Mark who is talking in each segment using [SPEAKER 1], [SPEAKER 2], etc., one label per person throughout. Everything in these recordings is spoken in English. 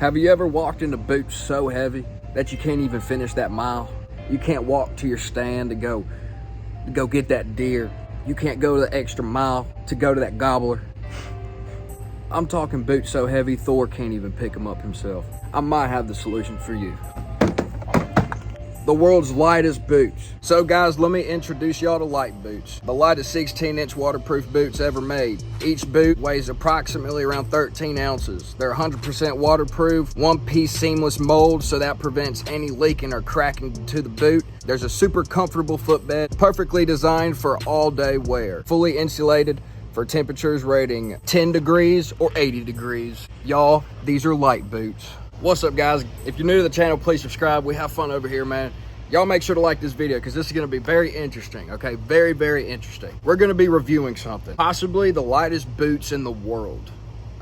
[SPEAKER 1] Have you ever walked into boots so heavy that you can't even finish that mile? You can't walk to your stand to go get that deer. You can't go the extra mile to go to that gobbler. I'm talking boots so heavy Thor can't even pick them up himself. I might have the solution for you. The world's lightest boots. So guys, let me introduce y'all to Lite boots. The lightest 16-inch waterproof boots ever made. Each boot weighs approximately around 13 ounces. They're 100% waterproof, one-piece seamless mold, so that prevents any leaking or cracking to the boot. There's a super comfortable footbed, perfectly designed for all-day wear. Fully insulated for temperatures rating 10 degrees or 80 degrees. Y'all, these are Lite boots. What's up, guys? If you're new to the channel, please subscribe. We have fun over here, man. Y'all make sure to like this video because this is going to be very interesting, okay? Very, very interesting. We're going to be reviewing something, possibly the lightest boots in the world,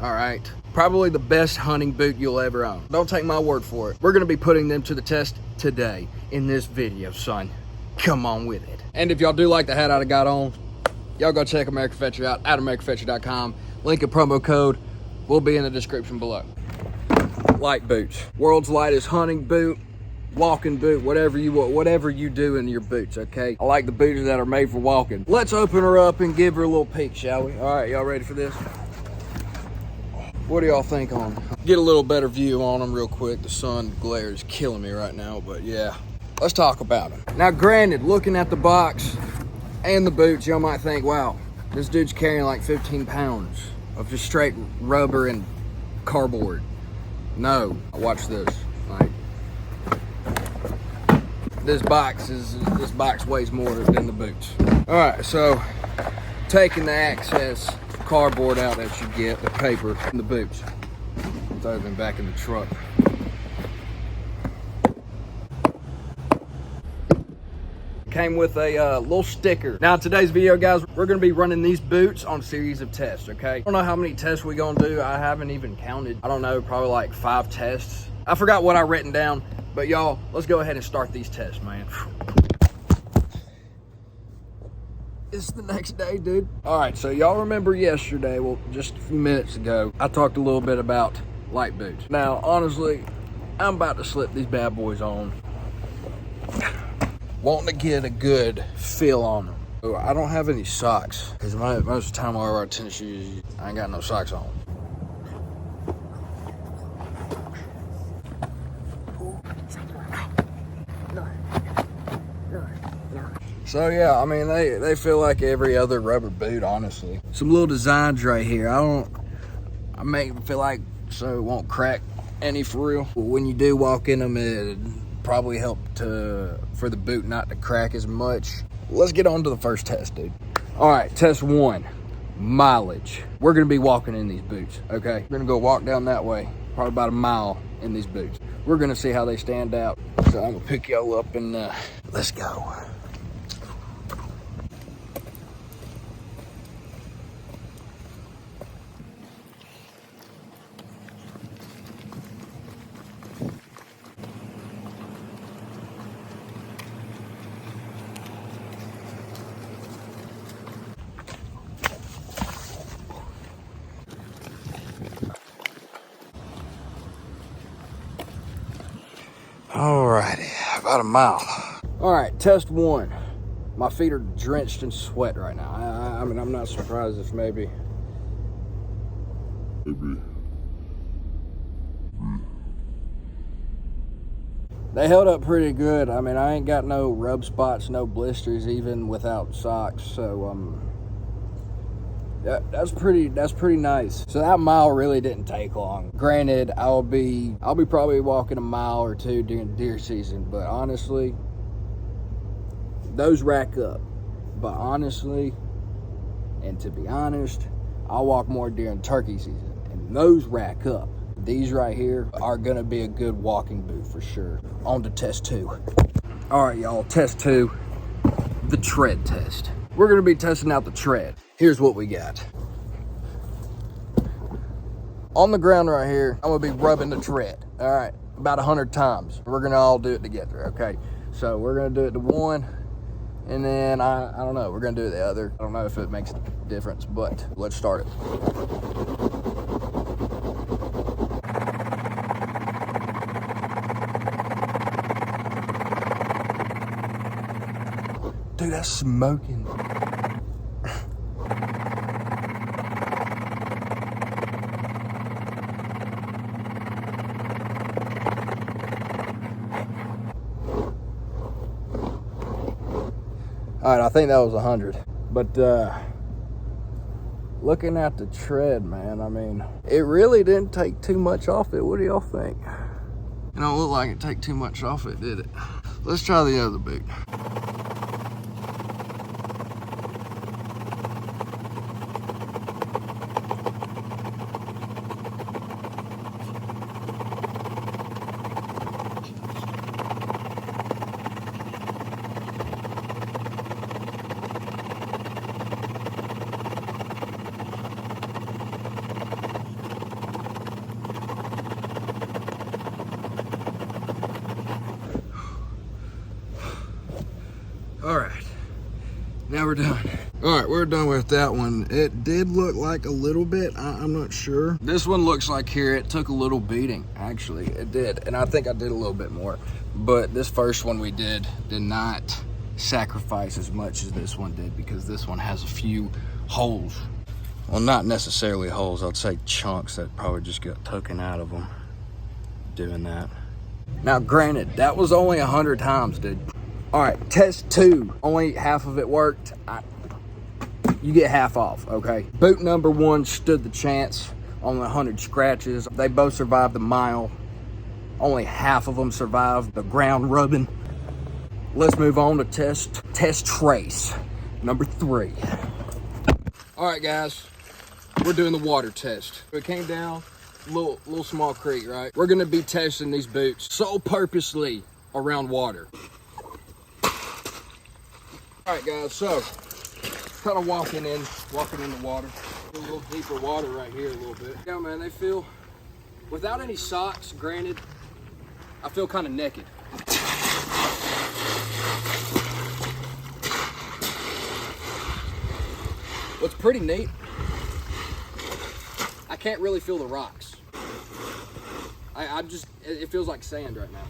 [SPEAKER 1] all right? Probably the best hunting boot you'll ever own. Don't take my word for it. We're going to be putting them to the test today in this video, son. Come on with it. And if y'all do like the hat I got on, y'all go check American Fetcher out at AmericanFetcher.com. Link and promo code will be in the description below. Lite boots, world's lightest hunting boot, walking boot, whatever you do in your boots, okay? I like the boots that are made for walking. Let's open her up and give her a little peek, shall we? All right, y'all ready for this? What do y'all think on them? Get a little better view on them real quick. The sun glare is killing me right now, but yeah, let's talk about them. Now, granted, looking at the box and the boots, y'all might think, wow, this dude's carrying like 15 pounds of just straight rubber and cardboard. No, watch this. Like, this box weighs more than the boots. All right, so taking the excess cardboard out that you get, the paper, and the boots, throw them back in the truck. Came with a little sticker. Now, in today's video, guys, we're gonna be running these boots on a series of tests, okay? I don't know how many tests we're gonna do. I haven't even counted. I don't know, probably like 5 tests. I forgot what I written down, but y'all, let's go ahead and start these tests, man. It's the next day, dude. All right, so y'all remember yesterday, well, just a few minutes ago, I talked a little bit about Lite boots. Now, honestly, I'm about to slip these bad boys on. Wanting to get a good feel on them. So I don't have any socks because most of the time I wear tennis shoes, I ain't got no socks on. So yeah, I mean, they feel like every other rubber boot, honestly. Some little designs right here. I make them feel like so it won't crack any for real. When you do walk in them, it probably help for the boot not to crack as much. Let's get on to the first test, dude. All right, test 1, mileage. We're gonna be walking in these boots, okay? We're gonna go walk down that way, probably about a mile in these boots. We're gonna see how they stand out. So I'm gonna pick y'all up and let's go. Alrighty, about a mile. All right, test 1. My feet are drenched in sweat right now. I mean, I'm not surprised if maybe. They held up pretty good. I mean, I ain't got no rub spots, no blisters, even without socks. So, that's pretty nice. So that mile really didn't take long. Granted, I'll be probably walking a mile or 2 during deer season, but honestly, those rack up. But honestly, and to be honest, I'll walk more during turkey season, and those rack up. These right here are gonna be a good walking boot for sure. On to test 2. All right, y'all, test 2, the tread test. We're gonna be testing out the tread. Here's what we got. On the ground right here, I'm gonna be rubbing the tread, all right, about 100 times. We're gonna all do it together, okay? So we're gonna do it to 1, and then I don't know, we're gonna do the other. I don't know if it makes a difference, but let's start it. Dude, that's smoking. All right, I think that was 100. But looking at the tread, man, I mean, it really didn't take too much off it. What do y'all think? It don't look like it take too much off it, did it? Let's try the other boot. All right, now we're done. All right, we're done with that one. It did look like a little bit, I'm not sure. This one looks like here, it took a little beating, actually, it did. And I think I did a little bit more. But this first one we did not sacrifice as much as this one did, because this one has a few holes. Well, not necessarily holes, I'd say chunks that probably just got taken out of them doing that. Now, granted, that was only 100 times, dude. All right, test 2, only half of it worked. You get half off, okay? Boot number 1 stood the chance on the 100 scratches. They both survived the mile. Only half of them survived the ground rubbing. Let's move on to test trace number 3. All right, guys, we're doing the water test. We came down, little small creek, right? We're gonna be testing these boots sole purposely around water. All right, guys, so kind of walking in the water. A little deeper water right here a little bit. Yeah, man, they feel, without any socks, granted, I feel kind of naked. What's pretty neat, I can't really feel the rocks. I'm just, it feels like sand right now.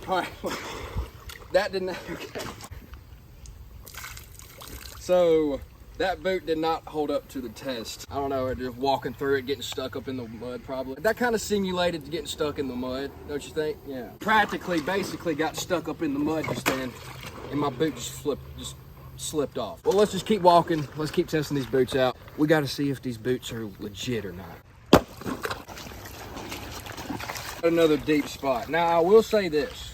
[SPEAKER 1] All right. That didn't, okay. So that boot did not hold up to the test. I don't know, just walking through it, getting stuck up in the mud probably. That kind of simulated getting stuck in the mud, don't you think? Yeah. Practically, basically got stuck up in the mud just then, and my boot just slipped off. Well, let's just keep walking. Let's keep testing these boots out. We got to see if these boots are legit or not. Another deep spot. Now, I will say this.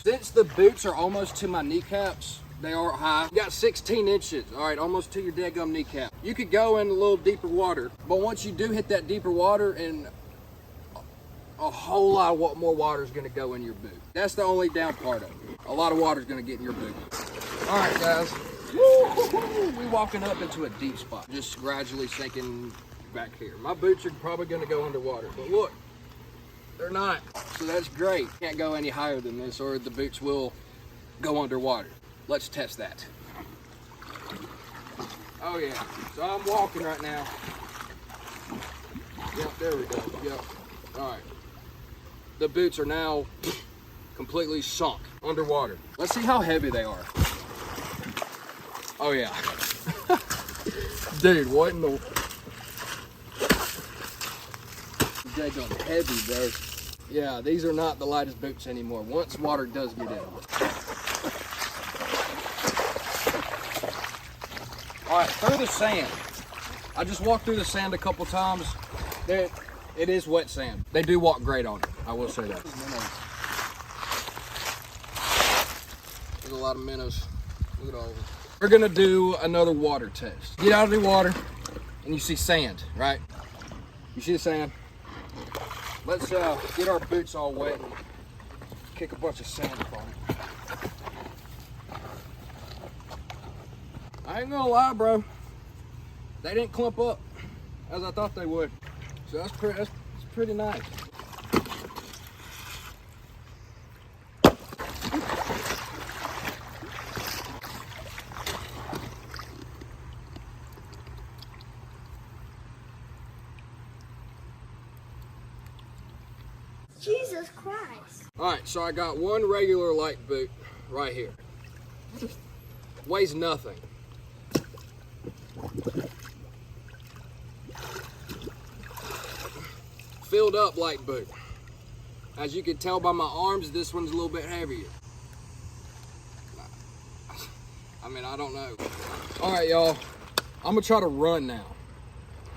[SPEAKER 1] Since the boots are almost to my kneecaps, they are high. You got 16 inches, all right, almost to your daggum kneecap. You could go in a little deeper water, but once you do hit that deeper water, and a whole lot more water is gonna go in your boot. That's the only down part of it. A lot of water is gonna get in your boot. All right, guys. We're walking up into a deep spot, just gradually sinking back here. My boots are probably gonna go underwater, but look. They're not, so that's great. Can't go any higher than this or the boots will go underwater. Let's test that. Oh yeah, so I'm walking right now. Yep, there we go, yep. All right, the boots are now completely sunk underwater. Let's see how heavy they are. Oh yeah. Dude, what in the... Daggone heavy, bro. Yeah, these are not the lightest boots anymore once water does get in. All right, through the sand. I just walked through the sand a couple times. It is wet sand. They do walk great on it, I will say that. There's a lot of minnows. Look at all of them. We're gonna do another water test. Get out of the water and you see sand, right? You see the sand? Let's get our boots all wet and kick a bunch of sand upon it. I ain't gonna lie, bro. They didn't clump up as I thought they would. So that's pretty nice.
[SPEAKER 2] Jesus Christ.
[SPEAKER 1] All right, so I got one regular Lite boot right here. Weighs nothing. Filled up Lite boot. As you can tell by my arms, this one's a little bit heavier. I mean, I don't know. All right, y'all. I'm gonna try to run now.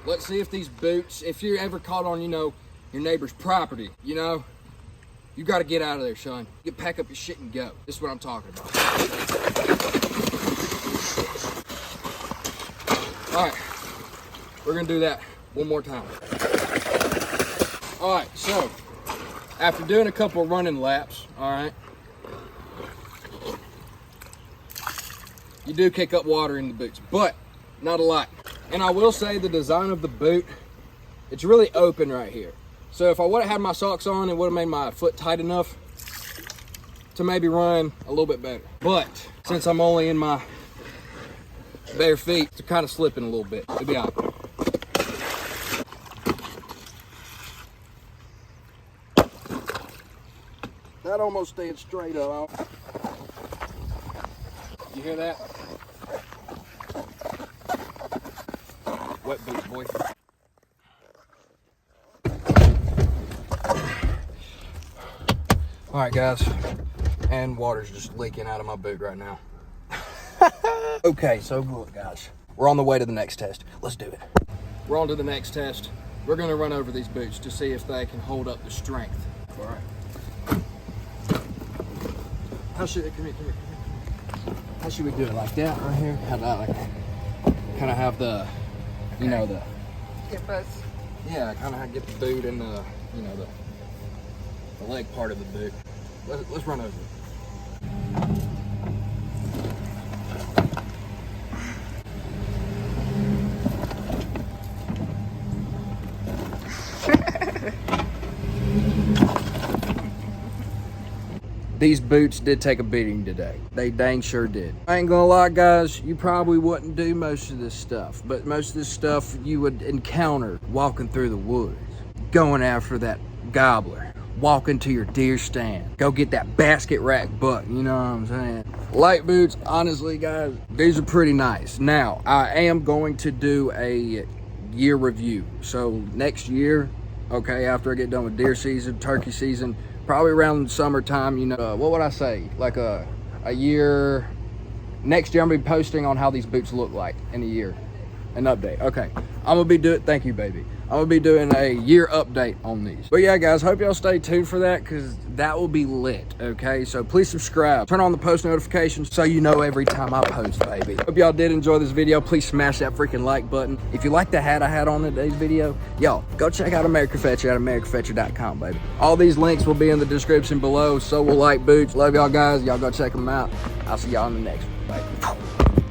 [SPEAKER 1] Let's see if these boots, if you're ever caught on, you know, your neighbor's property, you know, you gotta get out of there, son. You pack up your shit and go. This is what I'm talking about. All right, we're gonna do that one more time. All right, so after doing a couple of running laps, all right, you do kick up water in the boots, but not a lot. And I will say the design of the boot, it's really open right here. So if I would have had my socks on, it would have made my foot tight enough to maybe run a little bit better. But since I'm only in my bare feet, it's kind of slipping a little bit. It'll be all right. That almost stayed straight up. You hear that? Wet boots, boy. All right, guys, and water's just leaking out of my boot right now. Okay, so look, guys, we're on the way to the next test. Let's do it. We're on to the next test. We're gonna run over these boots to see if they can hold up the strength. All right. How should it, come here. How should we do it? Like that right here? How about like kind of have the, you know, the
[SPEAKER 2] hip us.
[SPEAKER 1] Yeah, kind of get the boot and the, you know, the leg part of the boot. Let's run over it. These boots did take a beating today. They dang sure did. I ain't gonna lie, guys, you probably wouldn't do most of this stuff, but most of this stuff you would encounter walking through the woods, going after that gobbler, walking to your deer stand, go get that basket rack buck, you know what I'm saying? Lite boots, honestly, guys, these are pretty nice. Now, I am going to do a year review. So next year, okay, after I get done with deer season, turkey season, probably around summertime, you know, what would I say? Like a year, next year I'm gonna be posting on how these boots look like in a year, an update. Okay, I'm gonna be doing, thank you, baby. I'm gonna be doing a year update on these. But yeah, guys, hope y'all stay tuned for that because that will be lit, okay? So please subscribe, turn on the post notifications so you know every time I post, baby. Hope y'all did enjoy this video. Please smash that freaking like button. If you like the hat I had on today's video, y'all go check out American Fetcher at AmericanFetcher.com, baby. All these links will be in the description below. So will Lite boots. Love y'all, guys. Y'all go check them out. I'll see y'all in the next one, baby.